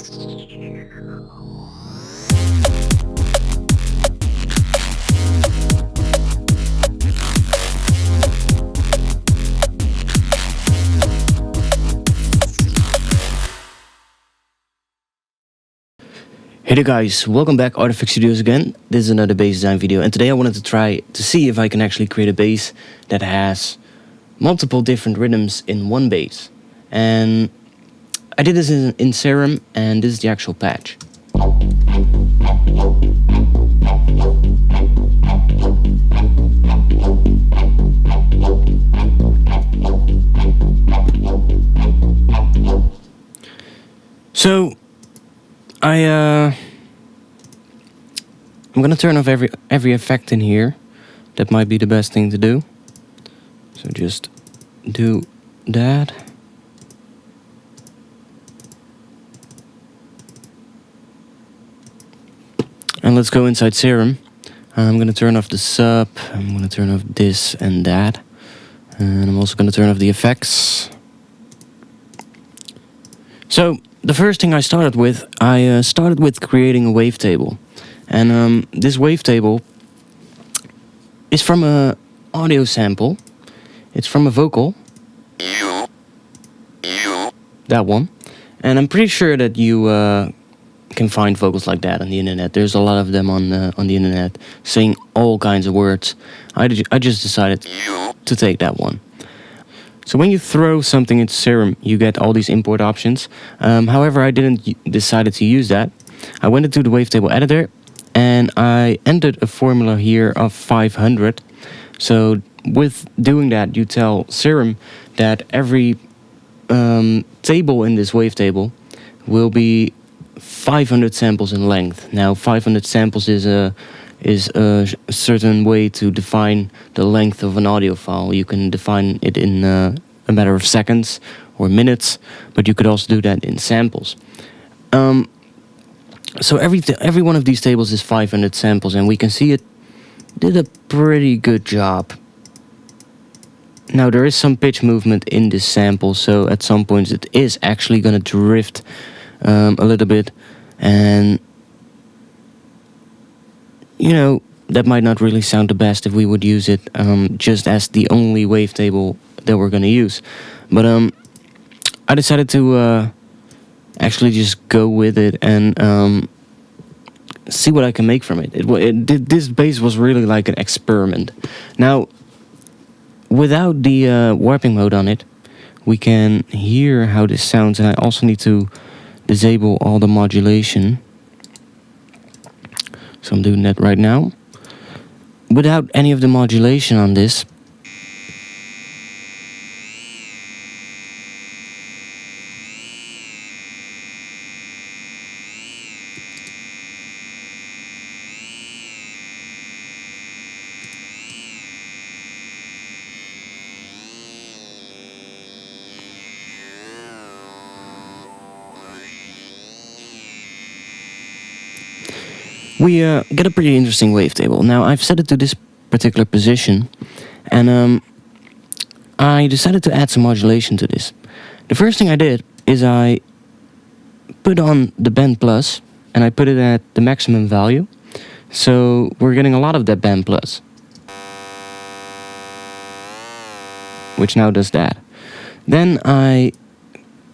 Hey there guys, welcome back ARTFX Studios again. This is another bass design video, and today I wanted to try to see if I can actually create a bass that has multiple different rhythms in one bass. And I did this in Serum, and this is the actual patch. So I'm gonna turn off every effect in here. That might be the best thing to do. So just do that. And let's go inside Serum. I'm gonna turn off the sub. I'm gonna turn off this and that. And I'm also gonna turn off the effects. So the first thing I started with creating a wavetable. And this wavetable is from a audio sample. It's from a vocal. That one. And I'm pretty sure that you can find vocals like that on the internet. There's a lot of them on the internet saying all kinds of words. I just decided to take that one. So when you throw something into Serum, you get all these import options. However, I didn't decide to use that. I went into the wavetable editor and I entered a formula here of 500. So with doing that, you tell Serum that every table in this wavetable will be 500 samples in length. Now 500 samples is a certain way to define the length of an audio file. You can define it in a matter of seconds or minutes, but you could also do that in samples. So every one of these tables is 500 samples, and we can see it did a pretty good job. Now there is some pitch movement in this sample, so at some points it is actually going to drift a little bit, and you know, that might not really sound the best if we would use it just as the only wavetable that we're going to use. But I decided to actually just go with it and see what I can make from it. This bass was really like an experiment. Now, without the warping mode on it, we can hear how this sounds, and I also need to disable all the modulation. So I'm doing that right now. Without any of the modulation on this, we get a pretty interesting wavetable. Now I've set it to this particular position, and I decided to add some modulation to this. The first thing I did is I put on the band plus, and I put it at the maximum value. So we're getting a lot of that band plus, which now does that. Then I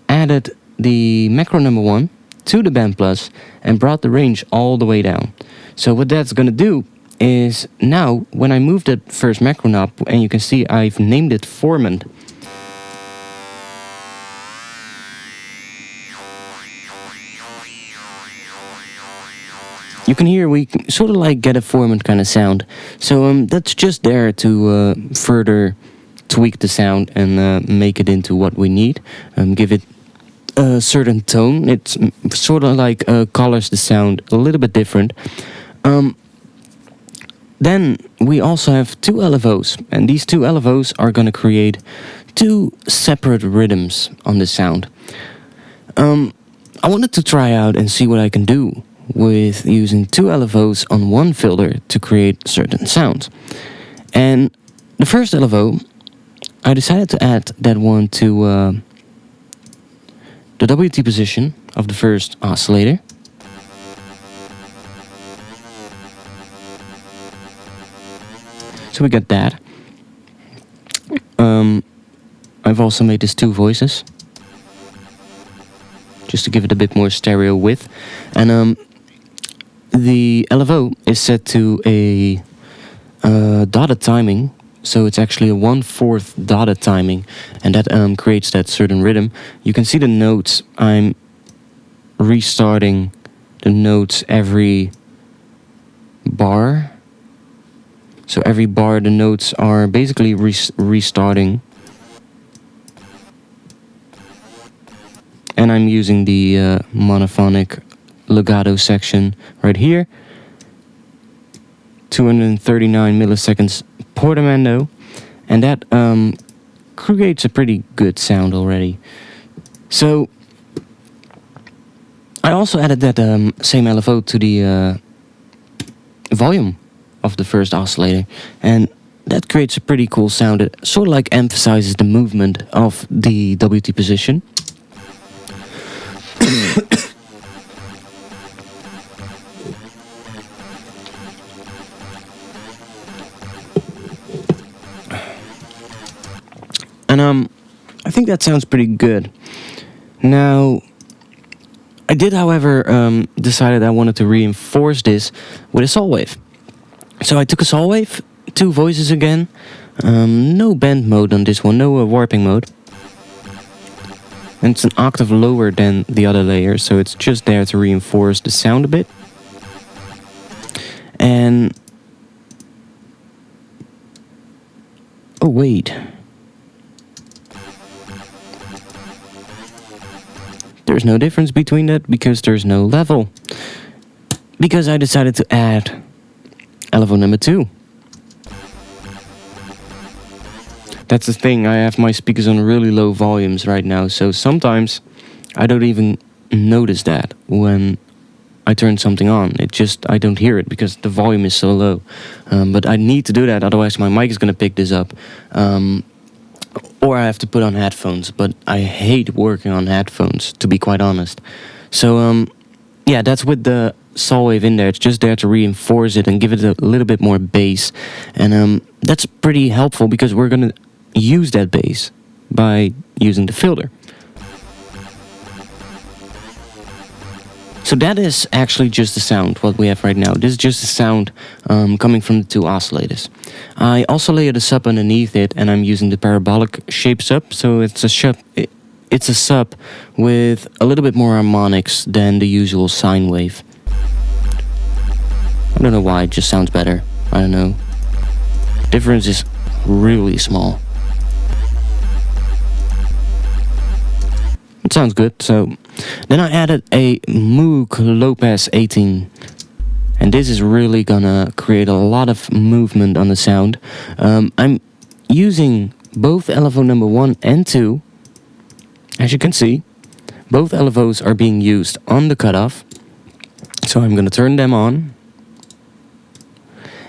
added the macro number 1 to the band plus and brought the range all the way down. So what that's gonna do is now when I move that first macro knob, and you can see I've named it Formant. You can hear we sort of like get a Formant kind of sound. So that's just there to further tweak the sound and make it into what we need. Give it a certain tone. It's sort of like colors the sound a little bit different. Then we also have 2 LFOs, and these 2 LFOs are going to create 2 separate rhythms on the sound. I wanted to try out and see what I can do with using 2 LFOs on one filter to create certain sounds. And the first LFO, I decided to add that one to the WT position of the first oscillator. So we got that. I've also made this 2 voices, just to give it a bit more stereo width. And the LFO is set to a dotted timing, so it's actually a 1/4 dotted timing, and that creates that certain rhythm. You can see the notes. I'm restarting the notes every bar. So every bar the notes are basically restarting. And I'm using the monophonic legato section right here. 239 milliseconds portamento. And that creates a pretty good sound already. So I also added that same LFO to the volume of the first oscillator, and that creates a pretty cool sound. It sort of like emphasizes the movement of the WT position. And I think that sounds pretty good. Now, I did, however, decided I wanted to reinforce this with a saw wave. So I took a saw wave, 2 voices again, no bend mode on this one, no warping mode. And it's an octave lower than the other layer, so it's just there to reinforce the sound a bit. And... oh wait. There's no difference between that because there's no level. Because I decided to add LFO number 2. That's the thing, I have my speakers on really low volumes right now, so sometimes I don't even notice that when I turn something on. I don't hear it because the volume is so low. But I need to do that, otherwise my mic is gonna pick this up. Or I have to put on headphones, but I hate working on headphones, to be quite honest. So, yeah, that's with the saw wave in there. It's just there to reinforce it and give it a little bit more bass. And that's pretty helpful because we're gonna use that bass by using the filter. So that is actually just the sound, what we have right now. This is just the sound coming from the 2 oscillators. I also layered a sub underneath it, and I'm using the parabolic shape sub. So it's a sub with a little bit more harmonics than the usual sine wave. I don't know why, it just sounds better. I don't know. Difference is really small. It sounds good. So then I added a Moog Lopez 18, and this is really gonna create a lot of movement on the sound. I'm using both LFO number 1 and 2. As you can see, both LFOs are being used on the cutoff. So I'm gonna turn them on.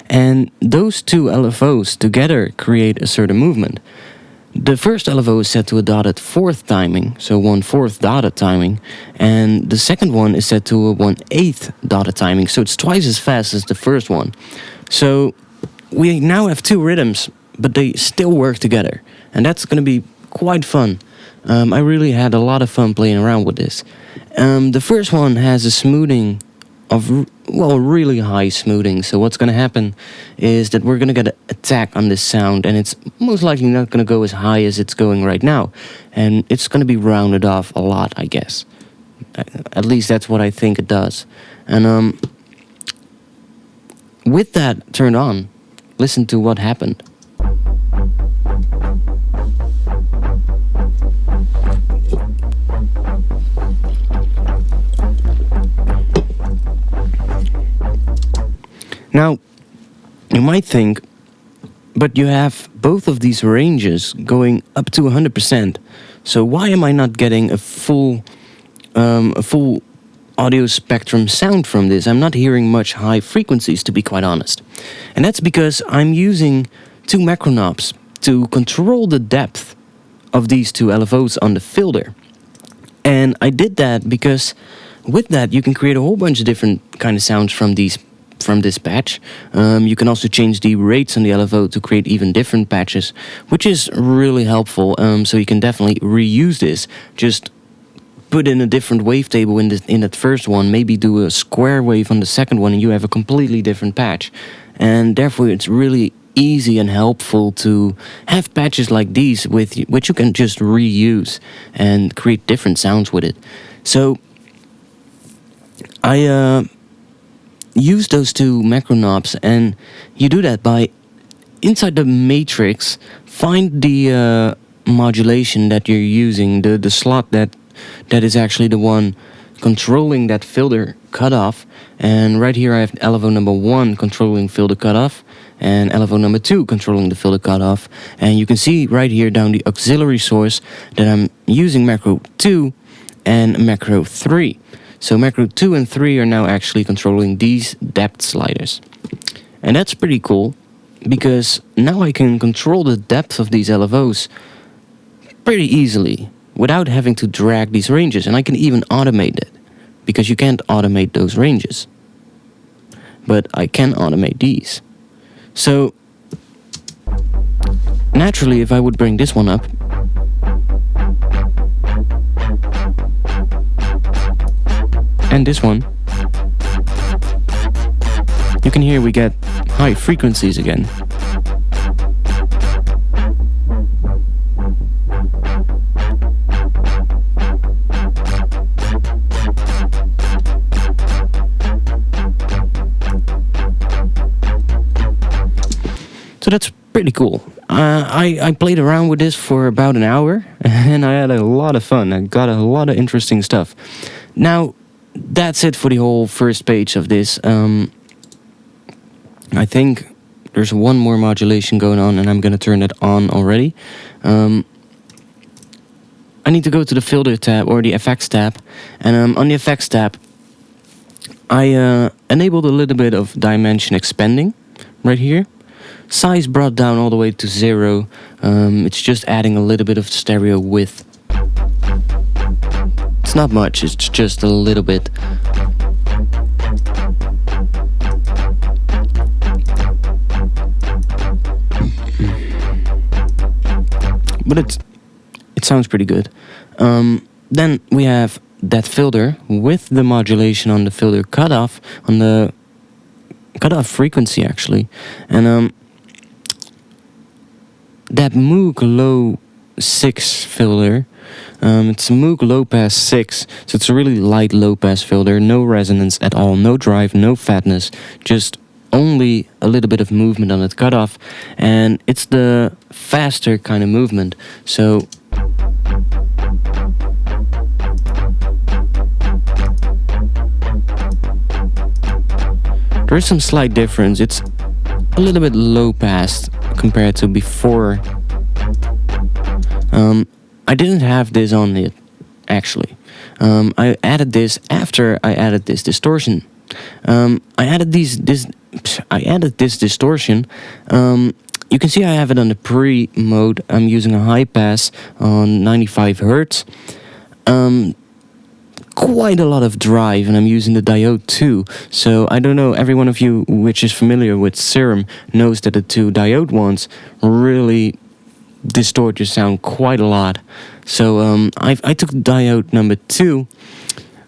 And those 2 LFOs together create a certain movement. The first LFO is set to a dotted 4th timing, so 1/4 dotted timing, and the second one is set to a 1/8 dotted timing, so it's twice as fast as the first one. So we now have 2 rhythms, but they still work together, and that's going to be quite fun. I really had a lot of fun playing around with this. The first one has a smoothing of, well, really high smoothing. So what's going to happen is that we're going to get an attack on this sound, and it's most likely not going to go as high as it's going right now. And it's going to be rounded off a lot, I guess. At least that's what I think it does. And with that turned on, listen to what happened. Now, you might think, but you have both of these ranges going up to 100%. So why am I not getting a full audio spectrum sound from this? I'm not hearing much high frequencies, to be quite honest. And that's because I'm using 2 macro knobs to control the depth of these 2 LFOs on the filter. And I did that because with that you can create a whole bunch of different kind of sounds from this patch. You can also change the rates on the LFO to create even different patches, which is really helpful. So you can definitely reuse this. Just put in a different wavetable in that first one, maybe do a square wave on the second one, and you have a completely different patch. And therefore it's really easy and helpful to have patches like these which you can just reuse and create different sounds with it. So I use those two macro knobs, and you do that by inside the matrix find the modulation that you're using, the slot that is actually the one controlling that filter cutoff. And right here I have LFO number 1 controlling filter cutoff, and LFO number 2 controlling the filter cutoff. And you can see right here down the auxiliary source that I'm using macro 2 and macro 3. So macro 2 and 3 are now actually controlling these depth sliders. And that's pretty cool, because now I can control the depth of these LFOs pretty easily without having to drag these ranges. And I can even automate it, because you can't automate those ranges. But I can automate these. So naturally, if I would bring this one up, and this one, you can hear we get high frequencies again. So that's pretty cool. I played around with this for about an hour, and I had a lot of fun. I got a lot of interesting stuff. Now, that's it for the whole first page of this. I think there's one more modulation going on, and I'm going to turn it on already. I need to go to the filter tab, or the FX tab, and on the FX tab I enabled a little bit of dimension expanding right here. Size brought down all the way to 0. It's just adding a little bit of stereo width. It's not much, it's just a little bit. But it sounds pretty good. Then we have that filter with the modulation on the filter cutoff, on the cutoff frequency actually. And that Moog Low 6 filter, it's a Moog Low Pass 6, so it's a really light low pass filter, no resonance at all, no drive, no fatness, just only a little bit of movement on its cutoff, and it's the faster kind of movement. So there is some slight difference. It's a little bit low pass compared to before. I didn't have this on it actually. I added this after I added this distortion. I added this distortion. You can see I have it on the pre mode. I'm using a high pass on 95 Hertz. Quite a lot of drive, and I'm using the diode too. So I don't know, every one of you which is familiar with Serum knows that the two diode ones really distort your sound quite a lot. So I took diode number 2,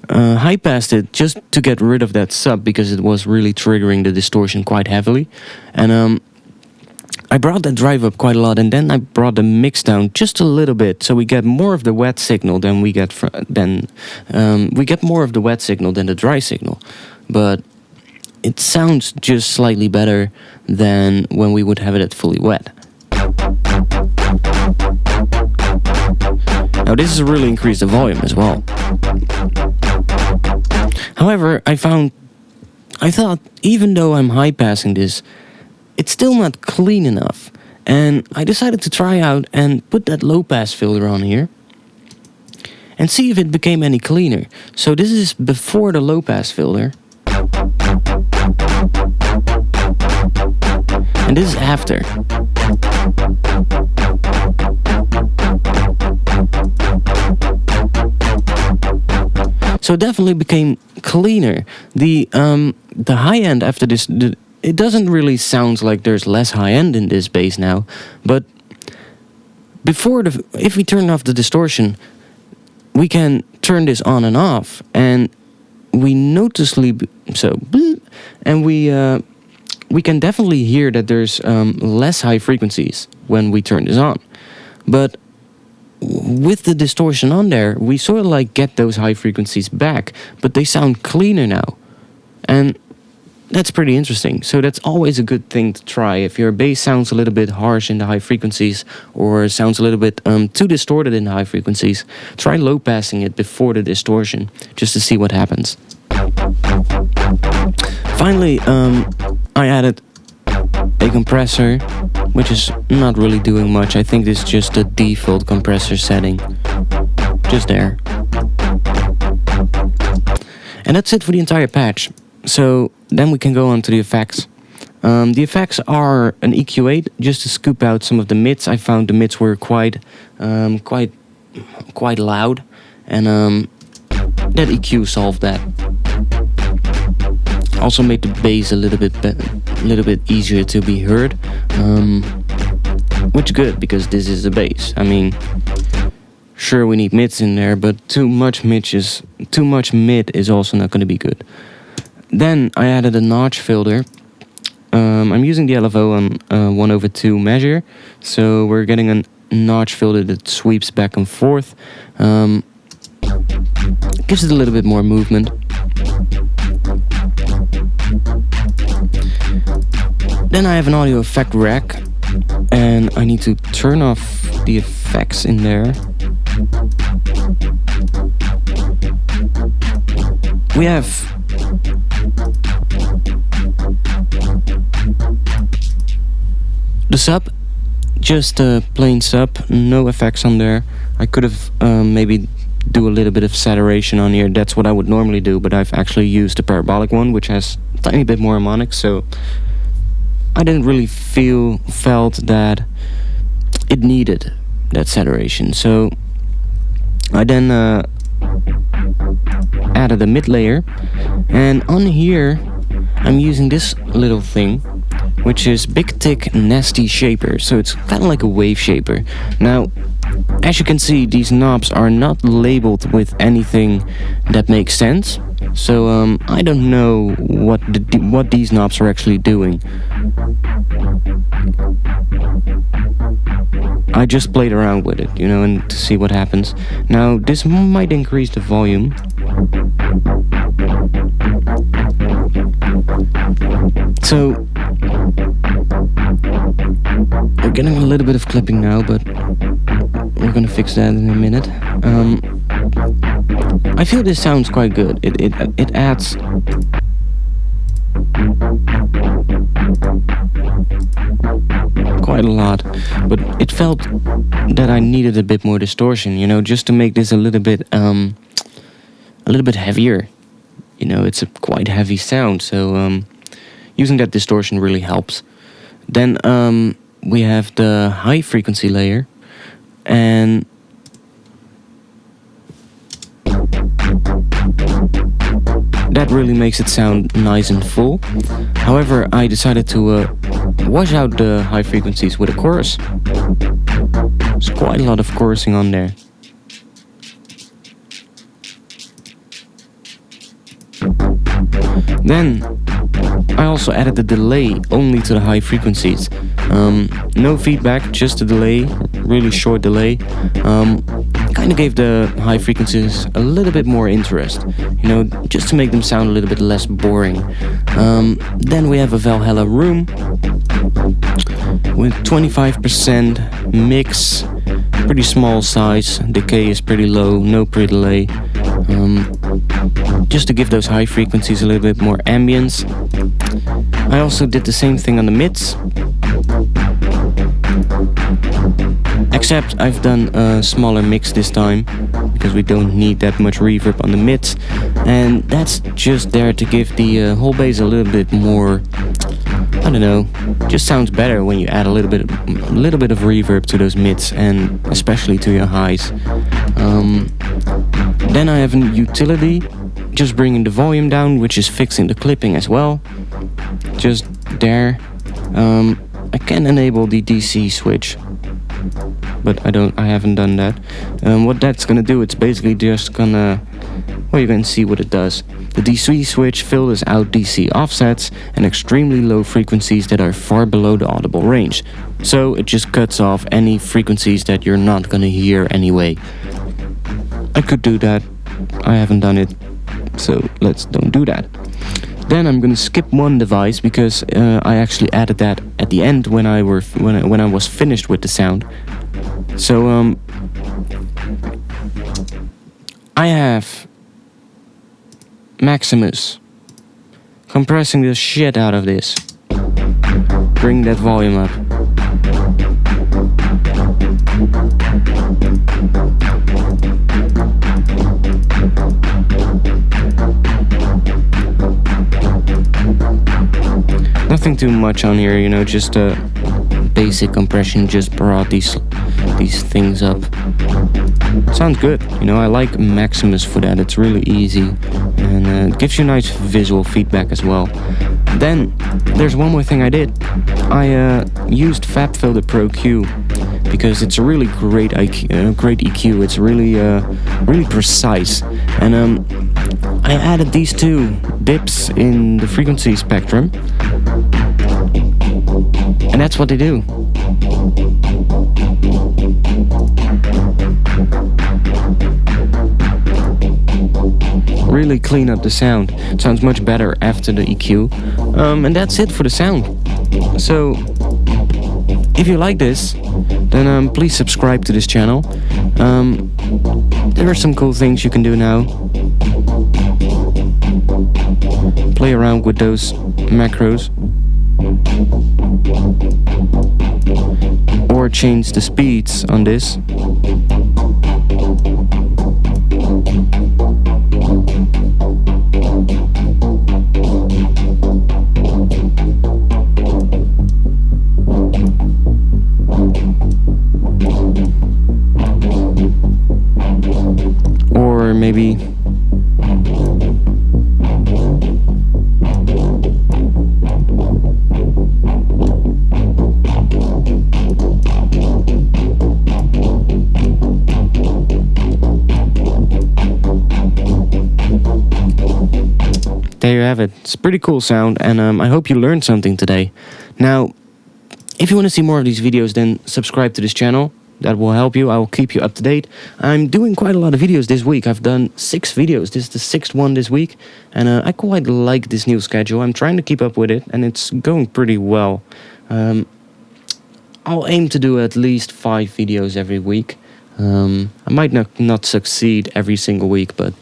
high passed it just to get rid of that sub, because it was really triggering the distortion quite heavily. And I brought that drive up quite a lot, and then I brought the mix down just a little bit, so we get more of the wet signal than we get more of the wet signal than the dry signal. But it sounds just slightly better than when we would have it at fully wet. Now this has really increased the volume as well. However, I thought even though I'm high passing this, it's still not clean enough, and I decided to try out and put that low pass filter on here and see if it became any cleaner. So this is before the low pass filter, and this is after. So it definitely became cleaner. The high end after this, it doesn't really sound like there's less high end in this bass now, but if we turn off the distortion, we can turn this on and off, and we we can definitely hear that there's less high frequencies when we turn this on. But with the distortion on there, we sort of like get those high frequencies back, but they sound cleaner now. And that's pretty interesting. So that's always a good thing to try. If your bass sounds a little bit harsh in the high frequencies, or sounds a little bit too distorted in the high frequencies, try low passing it before the distortion, just to see what happens. Finally, I added a compressor, which is not really doing much. I think this is just a default compressor setting. Just there. And that's it for the entire patch. So then we can go on to the effects. The effects are an EQ8, just to scoop out some of the mids. I found the mids were quite loud, and that EQ solved that. Also made the bass a little bit easier to be heard, which is good because this is the bass. I mean, sure we need mids in there, but too much mid is also not going to be good. Then I added a notch filter. I'm using the LFO on 1/2 measure, so we're getting a notch filter that sweeps back and forth. Gives it a little bit more movement. Then I have an audio effect rack, and I need to turn off the effects in there. We have the sub, just a plain sub, no effects on there. I could have maybe do a little bit of saturation on here. That's what I would normally do, but I've actually used the parabolic one, which has a tiny bit more harmonics, so I didn't really felt that it needed that saturation. So I then added a mid layer, and on here I'm using this little thing, which is Big Thick Nasty Shaper. So it's kind of like a wave shaper. Now, as you can see, these knobs are not labeled with anything that makes sense. So I don't know what these knobs are actually doing. I just played around with it, you know, and to see what happens. Now, this might increase the volume. So we're getting a little bit of clipping now, but we're gonna fix that in a minute. I feel this sounds quite good. It adds quite a lot, but it felt that I needed a bit more distortion, you know, just to make this a little bit heavier. You know, it's a quite heavy sound, so using that distortion really helps. Then we have the high frequency layer, and that really makes it sound nice and full. However, I decided to wash out the high frequencies with a chorus. There's quite a lot of chorusing on there. Then I also added the delay only to the high frequencies. No feedback, just a delay, really short delay. Kind of gave the high frequencies a little bit more interest, you know, just to make them sound a little bit less boring. Then we have a Valhalla room with 25% mix, pretty small size, decay is pretty low, no pre-delay. Just to give those high frequencies a little bit more ambience. I also did the same thing on the mids, except I've done a smaller mix this time, because we don't need that much reverb on the mids, and that's just there to give the whole bass a little bit more, I don't know, just sounds better when you add a little bit of reverb to those mids, and especially to your highs. Then I have a utility just bringing the volume down, which is fixing the clipping as well. Just there. I can enable the DC switch, but I haven't done that. What that's gonna do, it's basically just gonna, well, you can see what it does. The DC switch filters out DC offsets and extremely low frequencies that are far below the audible range. So it just cuts off any frequencies that you're not gonna hear anyway. I could do that. I haven't done it, so don't do that. Then I'm gonna skip one device because I actually added that at the end when I was finished with the sound. So I have Maximus compressing the shit out of this. Bring that volume up. Nothing too much on here, you know, just a basic compression, just brought these things up. Sounds good, you know, I like Maximus for that. It's really easy and it gives you nice visual feedback as well. Then there's one more thing I did. I used FabFilter Pro Q because it's a really great EQ. It's really precise, and I added these two dips in the frequency spectrum, and that's what they do. Really clean up the sound. It sounds much better after the EQ. And that's it for the sound. So, if you like this, then please subscribe to this channel. There are some cool things you can do now. Play around with those macros. Or change the speeds on this. Or maybe there you have it. It's a pretty cool sound, and I hope you learned something today. Now, if you want to see more of these videos, then subscribe to this channel. That will help you. I will keep you up to date. I'm doing quite a lot of videos this week. I've done 6 videos. This is the 6th one this week, and I quite like this new schedule. I'm trying to keep up with it, and it's going pretty well. I'll aim to do at least 5 videos every week. I might not succeed every single week, but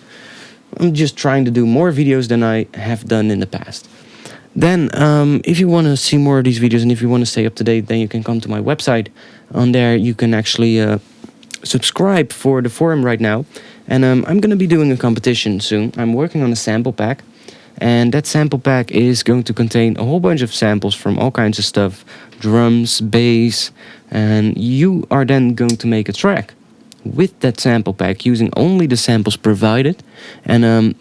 I'm just trying to do more videos than I have done in the past. Then, if you want to see more of these videos and if you want to stay up to date, then you can come to my website. On there, you can actually subscribe for the forum right now. And I'm going to be doing a competition soon. I'm working on a sample pack. And that sample pack is going to contain a whole bunch of samples from all kinds of stuff. Drums, bass. And you are then going to make a track with that sample pack using only the samples provided. And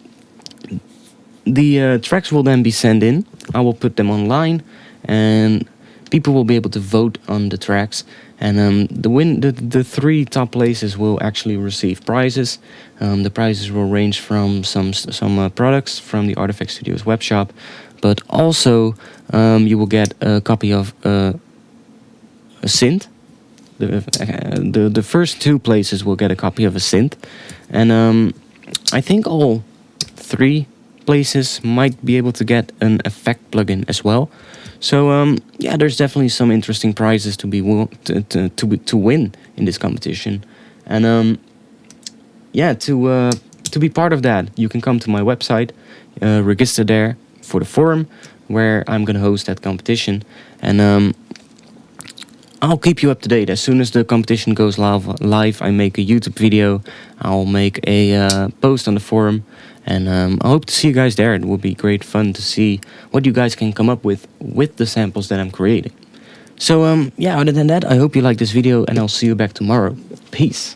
the tracks will then be sent in. I will put them online, and people will be able to vote on the tracks. And the 3 top places will actually receive prizes. The prizes will range from some products from the ARTFX Studios web shop, but also you will get a copy of a synth. The first 2 places will get a copy of a synth, and I think all 3 places might be able to get an effect plugin as well. So yeah, there's definitely some interesting prizes to win in this competition, and yeah, to be part of that, you can come to my website, register there for the forum where I'm gonna host that competition, and I'll keep you up to date. As soon as the competition goes live, I make a YouTube video. I'll make a post on the forum. And I hope to see you guys there. It will be great fun to see what you guys can come up with the samples that I'm creating. So yeah, other than that, I hope you like this video, and I'll see you back tomorrow. Peace.